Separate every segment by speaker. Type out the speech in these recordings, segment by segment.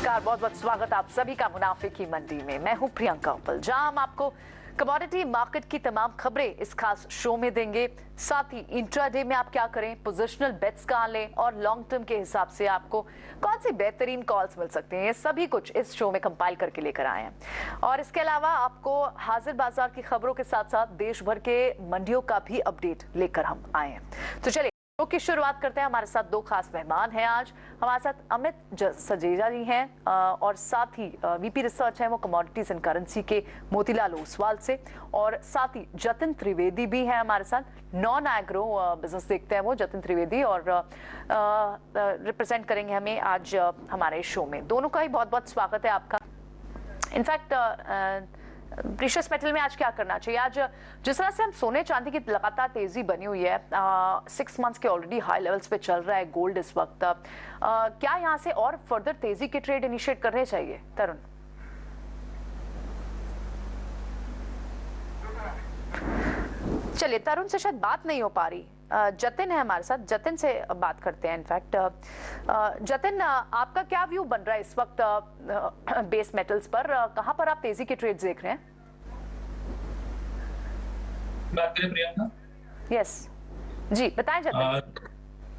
Speaker 1: नमस्कार, बहुत बहुत स्वागत आप सभी का मुनाफे की मंडी में। मैं हूं प्रियंका उपल, जहां हम आपको कमोडिटी मार्केट की तमाम खबरें इस खास शो में देंगे। साथ ही इंट्राडे में आप क्या करें, पोजिशनल बेट्स कहां लें और लॉन्ग टर्म के हिसाब से आपको कौन सी बेहतरीन कॉल्स मिल सकती हैं, ये सभी कुछ इस शो में कंपाइल करके लेकर आए हैं। और इसके अलावा आपको हाजिर बाजार की खबरों के साथ साथ देश भर के मंडियों का भी अपडेट लेकर हम आए हैं। तो चलिए शो की शुरुआत करते हैं। हमारे साथ दो खास मेहमान हैं आज। हमारे साथ अमित सजेजा जी हैं और साथ ही वीपी रिसर्च हैं वो कमोडिटीज एंड करेंसी के मोतीलाल ओसवाल से, और साथ ही जतिन त्रिवेदी भी हैं हमारे साथ। नॉन एग्रो बिजनेस देखते हैं वो जतिन त्रिवेदी, और रिप्रेजेंट करेंगे हमें आज हमारे शो में। दोनों का ही बहुत बहुत स्वागत है आपका। इनफैक्ट प्रीशियस मेटल में आज क्या करना चाहिए? आज जिस तरह से हम सोने चांदी की लगातार तेजी बनी हुई है, 6 मंथ्स के ऑलरेडी हाई लेवल्स पे चल रहा है गोल्ड इस वक्त, क्या यहाँ से और फर्दर तेजी के ट्रेड इनिशिएट करने चाहिए? तरुण, चलिए तरुण से शायद बात नहीं हो पा रही, जतिन है हमारे साथ, जतिन से बात करते हैं। इनफैक्ट जतिन, आपका क्या व्यू बन रहा है इस वक्त बेस मेटल्स पर? कहां पर आप तेजी के ट्रेड्स देख रहे हैं?
Speaker 2: बात करें प्रियंका?
Speaker 1: यस जी, बताएं जतिन।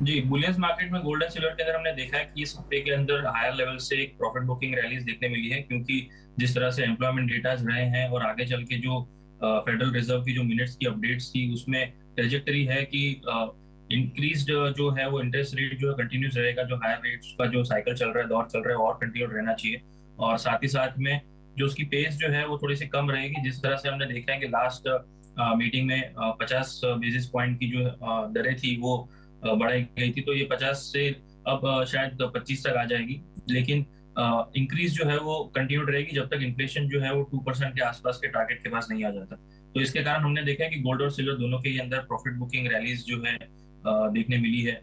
Speaker 2: जी, बुलियंस मार्केट में गोल्ड एंड सिल्वर के अंदर हमने देखा है कि इस हफ्ते के अंदर हायर लेवल से एक प्रॉफिट बुकिंग रैलीज देखने मिली है, क्योंकि जिस तरह से एम्प्लॉयमेंट डेटाज रहे हैं और आगे चल के जो फेडरल रिजर्व की जो मिनट्स की अपडेट्स थी उसमें ट्रेजेक्टरी है कि इंक्रीज्ड जो है वो इंटरेस्ट रेट जो है कंटिन्यूस रहेगा, जो हायर रेट्स का जो साइकिल चल रहा है, दौर चल रहा है, और कंटिन्यू रहना चाहिए। और साथ ही साथ में जो उसकी पेस जो है वो थोड़ी सी कम रहेगी। जिस तरह से हमने देखा है कि लास्ट मीटिंग में 50 बेसिस पॉइंट की जो दरें थी वो बढ़ाई गई थी, तो ये 50 से अब शायद 25 तक आ जाएगी। लेकिन इंक्रीज जो है वो कंटिन्यू रहेगी जब तक इन्फ्लेशन जो है वो 2% के आसपास के टारगेट के पास नहीं आ जाता। तो इसके कारण हमने देखा है कि गोल्ड और सिल्वर दोनों के ही अंदर प्रॉफिट बुकिंग रैलीज जो है देखने मिली है।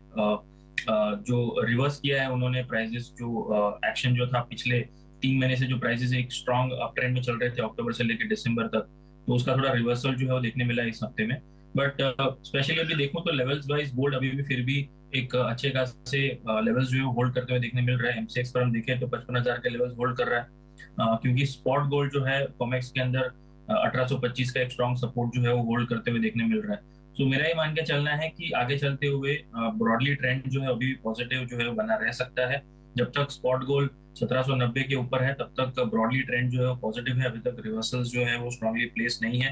Speaker 2: जो रिवर्स किया है उन्होंने प्राइजेस, जो एक्शन जो था पिछले 3 महीने से, जो प्राइजेस एक स्ट्रॉन्ग अप ट्रेंड में चल रहे थे अक्टूबर से लेकर दिसंबर तक, तो उसका थोड़ा रिवर्सल जो है वो देखने मिला इस हफ्ते में। बट स्पेशली अभी देखूं तो लेवल्स वाइज गोल्ड अभी भी फिर भी एक अच्छे खासे लेवल्स जो है होल्ड करते हुए देखने मिल रहा है। एमसीएक्स पर हम देखें तो 55,000 के लेवल्स होल्ड कर रहा है, क्योंकि स्पॉट गोल्ड जो है कॉमेक्स के अंदर 1825 का एक स्ट्रॉन्ग सपोर्ट जो है वो होल्ड करते हुए देखने मिल रहा है। तो मेरा ये मान के चलना है कि आगे चलते हुए ब्रॉडली ट्रेंड जो है अभी पॉजिटिव जो है बना रह सकता है। जब तक स्पॉट गोल्ड 1790 के ऊपर है तब तक ब्रॉडली ट्रेंड जो है वो पॉजिटिव है। अभी तक रिवर्सल्स जो है वो स्ट्रांगली प्लेस नहीं है।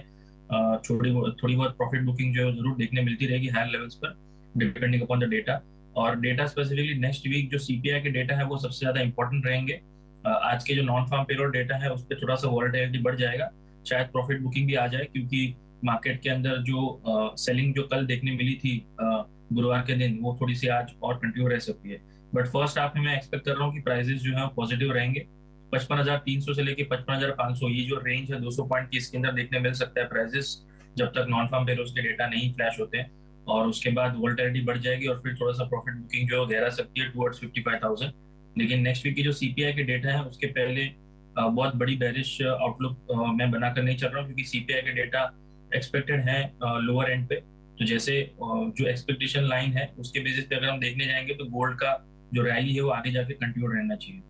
Speaker 2: थोड़ी बहुत प्रॉफिट बुकिंग जो है जरूर देखने मिलती रहेगी हायर लेवल्स पर, डिपेंडिंग अपॉन द डेटा। और डेटा स्पेसिफिकली नेक्स्ट वीक जो सीपीआई के डेटा है वो सबसे ज्यादा इंपॉर्टेंट रहेंगे। आज के जो नॉन फार्म पेरोल डेटा है उस पर थोड़ा सा वॉलेटिलिटी बढ़ जाएगा, शायद प्रॉफिट बुकिंग भी आ जाए, क्योंकि मार्केट के अंदर जो सेलिंग जो कल देखने मिली थी गुरुवार के दिन, वो थोड़ी सी आज और कंटिन्यू रह सकती है। बट फर्स्ट हाफ में मैं एक्सपेक्ट कर रहा हूँ कि प्राइसेस जो है पॉजिटिव रहेंगे। 55,300 से लेके 55,500 ये जो रेंज है 200 पॉइंट की, इसके अंदर देखने मिल सकता है प्राइसेस, जब तक नॉन फार्म पेरोल्स के डेटा नहीं फ्लैश होते हैं। और उसके बाद वोलेटिलिटी बढ़ जाएगी और फिर थोड़ा सा प्रॉफिट बुकिंग जो गहरा सकती है टुवर्ड्स 55,000। लेकिन नेक्स्ट वीक की जो सीपीआई के डेटा है उसके पहले बहुत बड़ी बेरिश आउटलुक मैं बनाकर नहीं चल रहा हूँ, क्योंकि सीपीआई के डेटा एक्सपेक्टेड है लोअर एंड पे। तो जैसे जो एक्सपेक्टेशन लाइन है उसके बेसिस पे अगर हम देखने जाएंगे तो गोल्ड का जो रैली है वो आगे जाके कंटिन्यू रहना चाहिए।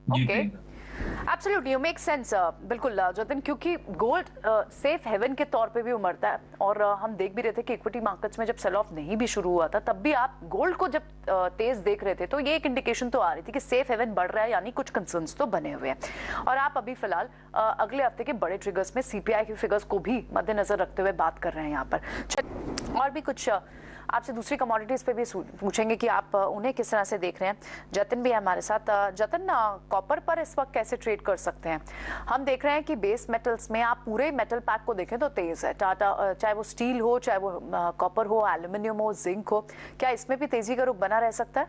Speaker 2: जी Priyanka.
Speaker 1: Absolutely, you make sense. बिल्कुल जतिन, क्योंकि गोल्ड सेफ हेवन के तौर पे भी उमड़ता है, और हम देख भी रहे थे कि इक्विटी मार्केट्स में जब सेल ऑफ नहीं भी शुरू हुआ था तब भी आप गोल्ड को जब तेज देख रहे थे तो ये एक इंडिकेशन तो आ रही थी कि सेफ हेवन बढ़ रहा है, यानी कुछ कंसर्न्स तो बने हुए हैं। और आप अभी फिलहाल अगले हफ्ते के बड़े ट्रिगर्स में सीपीआई के फिगर्स को भी मद्देनजर रखते हुए बात कर रहे हैं यहाँ पर। और भी कुछ आपसे दूसरी कमोडिटीज पे भी पूछेंगे कि आप उन्हें किस तरह से देख रहे हैं। जतिन भी है हमारे साथ। जतिन, कॉपर पर इस वक्त कैसे ट्रेड कर सकते हैं? हम देख रहे हैं कि बेस मेटल्स में आप पूरे मेटल पैक को देखें तो तेज है। टाटा, चाहे वो स्टील हो, चाहे वो कॉपर हो, एल्यूमिनियम हो, जिंक हो, क्या इसमें भी तेजी का रुख बना रह सकता है?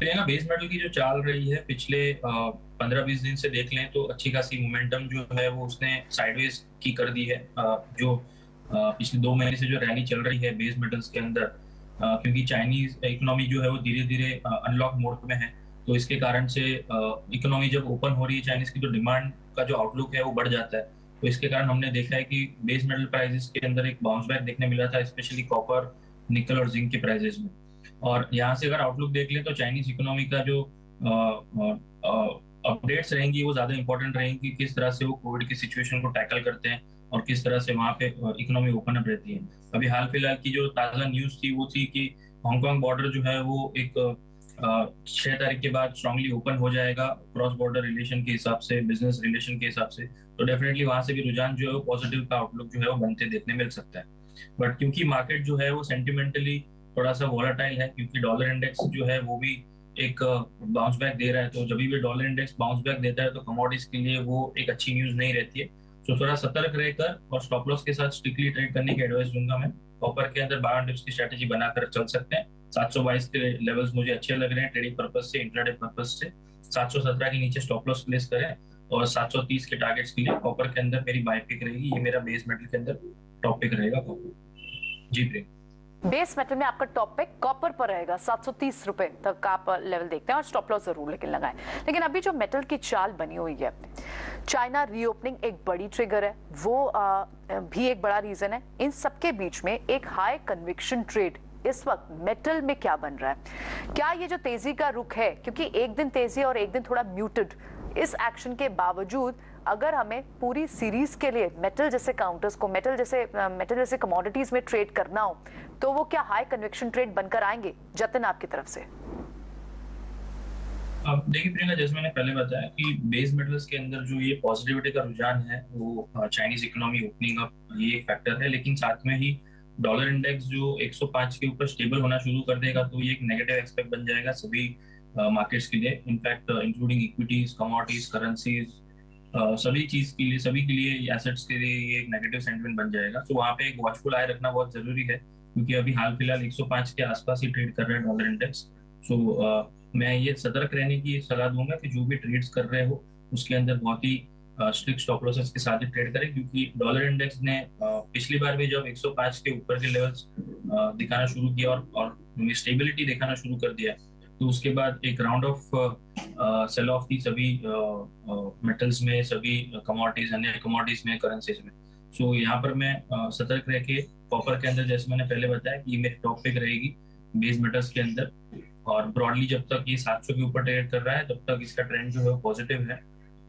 Speaker 2: तो बेस मेटल की जो चाल रही है पिछले 15-20 दिन से देख लें तो अच्छी खासी मोमेंटम जो है वो उसने साइडवेज की कर दी है। जो पिछले 2 महीने से जो रैली चल रही है बेस मेटल्स के अंदर, क्योंकि चाइनीज इकोनॉमी जो है वो धीरे धीरे अनलॉक मोड में है, तो इसके कारण से इकोनॉमी जब ओपन हो रही है चाइनीज की तो डिमांड का जो आउटलुक है वो बढ़ जाता है। तो इसके कारण हमने देखा है कि बेस मेटल प्राइसेस के अंदर एक बाउंस बैक देखने मिला था, स्पेशली कॉपर, निकल और जिंक के प्राइसेस में। और यहाँ से अगर आउटलुक देख लें तो चाइनीज इकोनॉमी का जो अपडेट्स रहेंगी वो ज्यादा इंपॉर्टेंट रहेंगी, किस तरह से वो कोविड की सिचुएशन को टैकल करते हैं और किस तरह से वहाँ पे इकोनॉमी ओपन अप रहती है। अभी हाल फिलहाल की जो ताज़ा न्यूज़ थी वो थी कि हांगकांग बॉर्डर जो है वो एक 6 तारीख के बाद स्ट्रांगली ओपन हो जाएगा क्रॉस बॉर्डर रिलेशन के हिसाब से, बिजनेस रिलेशन के हिसाब से। तो डेफिनेटली वहां से भी रुझान जो है वो पॉजिटिव का आउटलुक जो है वो बनते देखने मिल सकता है। बट क्योंकि मार्केट जो है वो सेंटिमेंटली थोड़ा सा वॉलेटाइल है, क्योंकि डॉलर इंडेक्स जो है वो भी एक बाउंस बैक दे रहा है, तो जब भी डॉलर इंडेक्स बाउंस बैक देता है तो कमोडिटीज के लिए वो एक अच्छी न्यूज नहीं रहती है। तो थोड़ा सतर्क रहकर और स्टॉप लॉस के साथ स्ट्रिक्टली ट्रेड करने की एडवाइस दूंगा मैं। कॉपर के अंदर 12 डिप्स की स्ट्रेटेजी बनाकर चल सकते हैं। 722 के लेवल्स मुझे अच्छे लग रहे हैं ट्रेडिंग पर्पज से, इंट्राडे पर्पज से। 717 के नीचे स्टॉप लॉस प्लेस करें और 730 के टारगेट्स के लिए कॉपर के अंदर मेरी बाय पिक रहेगी। ये मेरा बेस मेटल के अंदर टॉप पिक रहेगा कॉपर। जी प्रिय।
Speaker 1: बेस मेटल में आपका टॉप पिक कॉपर पर रहेगा, 730 रुपए तक आप लेवल देखते हैं और स्टॉप लॉस जरूर लेकिन लगाएं। लेकिन अभी जो मेटल की चाल बनी हुई है, चाइना रीओपनिंग एक बड़ी ट्रिगर है, वो भी एक बड़ा रीजन है। इन सबके बीच में एक हाई कन्विक्शन ट्रेड इस वक्त मेटल में क्या बन रहा है? क्या ये जो तेजी का रुख है, क्योंकि एक दिन तेजी और एक दिन थोड़ा म्यूटेड, इस एक्शन के बावजूद अगर हमें पूरी सीरीज के लिए मेटल जैसे काउंटर्स को, मेटल जैसे कमोडिटीज में ट्रेड करना हो, तो वो क्या हाई कन्विक्शन ट्रेड बनकर आएंगे? जतिन आपकी तरफ से।
Speaker 2: अब देखिए प्रियंका, जैसे मैंने पहले बताया कि बेस मेटल्स के अंदर जो ये पॉजिटिविटी का रुझान है वो चाइनीज इकोनॉमी ओपनिंग अप ये एक फैक्टर है, लेकिन साथ में ही डॉलर इंडेक्स जो 105 के ऊपर स्टेबल होना शुरू कर देगा तो ये एक नेगेटिव एक्सपेक्ट बन जाएगा सभी मार्केट्स के लिए, in fact including equities, commodities, currencies, सभी चीज के लिए, सभी के लिए, एसेट्स के लिए ये एक नेगेटिव सेंटिमेंट बन जाएगा। तो वहाँ पे एक वॉचफुल आई रखना बहुत जरूरी है, क्योंकि अभी हाल फिलहाल 105 के आसपास ही ट्रेड कर रहे हैं डॉलर इंडेक्स। सो मैं ये सतर्क रहने की सलाह दूंगा कि जो भी ट्रेड्स कर रहे हो उसके अंदर बहुत ही स्ट्रिक्ट स्टॉप लॉसेस के साथ ही ट्रेड करें, क्योंकि डॉलर इंडेक्स ने पिछली बार भी जब 105 के ऊपर के लेवल्स दिखाना शुरू किया और स्टेबिलिटी दिखाना शुरू कर दिया, तो उसके बाद एक राउंड ऑफ सेल ऑफ थी सभी मेटल्स में, सभी कमोडिटीज, अन्य कमोडिटीज में, करेंसीज में। सो यहाँ पर मैं सतर्क रह के कॉपर के अंदर, जैसे मैंने पहले बताया कि मेरी टॉप पिक रहेगी बेस मेटल्स के अंदर, और ब्रॉडली जब तक ये 700 के ऊपर ट्रेड कर रहा है तब तक इसका ट्रेंड जो है वो पॉजिटिव है।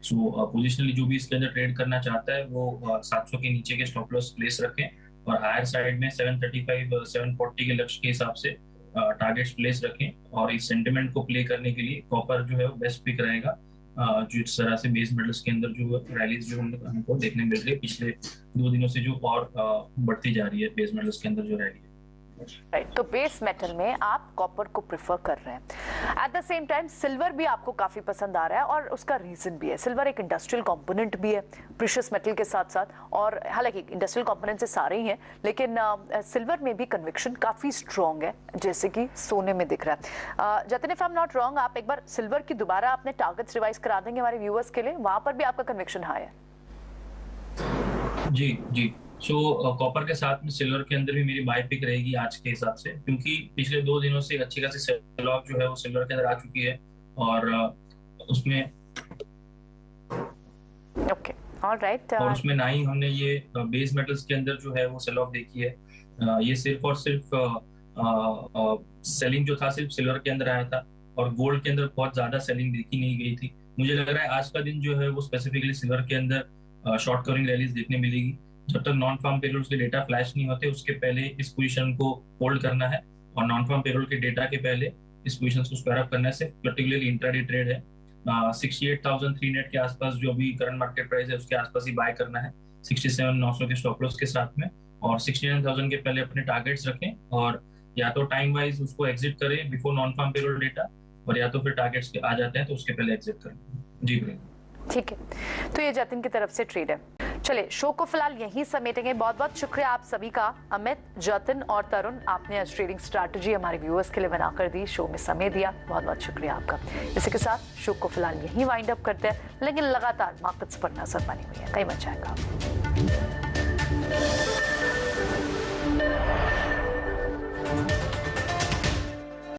Speaker 2: सो पोजिशनली जो भी इसके अंदर ट्रेड करना चाहता है वो 700 के नीचे के स्टॉप लॉस प्लेस रखें और हायर साइड में 735 740 के लक्ष्य के हिसाब से टारगेट्स प्लेस रखें, और इस सेंटिमेंट को प्ले करने के लिए कॉपर जो है वो बेस्ट पिक रहेगा। जो इस तरह से बेस मेटल्स के अंदर जो रैलीज जो हमको देखने मिल रही है पिछले 2 दिनों से, जो और बढ़ती जा रही है बेस मेटल्स के अंदर जो रैली है।
Speaker 1: राइट, तो बेस मेटल में आप कॉपर को प्रेफर कर रहे हैं। At the same time silver भी आपको काफी पसंद आ रहा है, और उसका रीजन भी है, सिल्वर एक इंडस्ट्रियल कंपोनेंट भी है प्रीशियस मेटल के साथ साथ, और हालांकि इंडस्ट्रियल कंपोनेंट से सारे ही हैं, लेकिन सिल्वर में भी कन्विक्शन काफी स्ट्रॉन्ग है, जैसे कि सोने में दिख रहा है। Jatin, if I am not wrong, आप एक बार सिल्वर की दोबारा अपने टारगेट्स रिवाइज करा देंगे हमारे व्यूअर्स के लिए, वहां पर भी आपका कन्विक्शन हाई है?
Speaker 2: जी जी। सो कॉपर के साथ में सिल्वर के अंदर भी मेरी बाय पिक रहेगी आज के हिसाब से, क्योंकि पिछले 2 दिनों से अच्छी खासी सेल ऑफ जो है वो सिल्वर के अंदर आ चुकी है, और उसमें
Speaker 1: ओके, ऑलराइट,
Speaker 2: और उसमें ना ही हमने ये बेस मेटल्स के अंदर जो है वो सेल ऑफ देखी है। ये सिर्फ और सिर्फ सेलिंग जो था सिर्फ सिल्वर के अंदर आया था, और गोल्ड के अंदर बहुत ज्यादा सेलिंग देखी नहीं गई थी। मुझे लग रहा है आज का दिन जो है वो स्पेसिफिकली सिल्वर के अंदर शॉर्ट कवरिंग रैलीज देखने मिलेगी। जब तक नॉन फार्म पेरोल्स के डेटा फ्लैश नहीं होते उसके पहले इस पोजीशन को होल्ड करना है, और नॉन फार्म पेरोल के डेटा के पहले इस पोजीशन को स्क्वायर अप करने से पर्टिकुलरली इंट्राडे ट्रेड है 68,300 के आसपास, जो अभी करंट मार्केट प्राइस है उसके आसपास ही बाय करना है 67,900 के स्टॉप लॉस के साथ में, और 69,000 के पहले अपने टारगेट्स रखें, और या तो टाइम वाइज उसको एग्जिट करें before non farm payroll data, और या तो फिर टारगेट्स के आ जाते हैं तो उसके पहले एग्जिट करें। जी
Speaker 1: ठीक है, तो ये जतिन की तरफ से ट्रेड है। चलिए, शो को फिलहाल यहीं समेटेंगे। बहुत बहुत शुक्रिया आप सभी का, अमित, जतिन और तरुण, आपने आज ट्रेडिंग स्ट्रैटेजी हमारे व्यूअर्स के लिए बनाकर दी, शो में समय दिया, बहुत बहुत शुक्रिया आपका। इसी के साथ शो को फिलहाल यहीं वाइंड अप करते हैं, लेकिन लगातार मार्केट्स पर नजर बनी हुई है, कहीं मत जाएगा।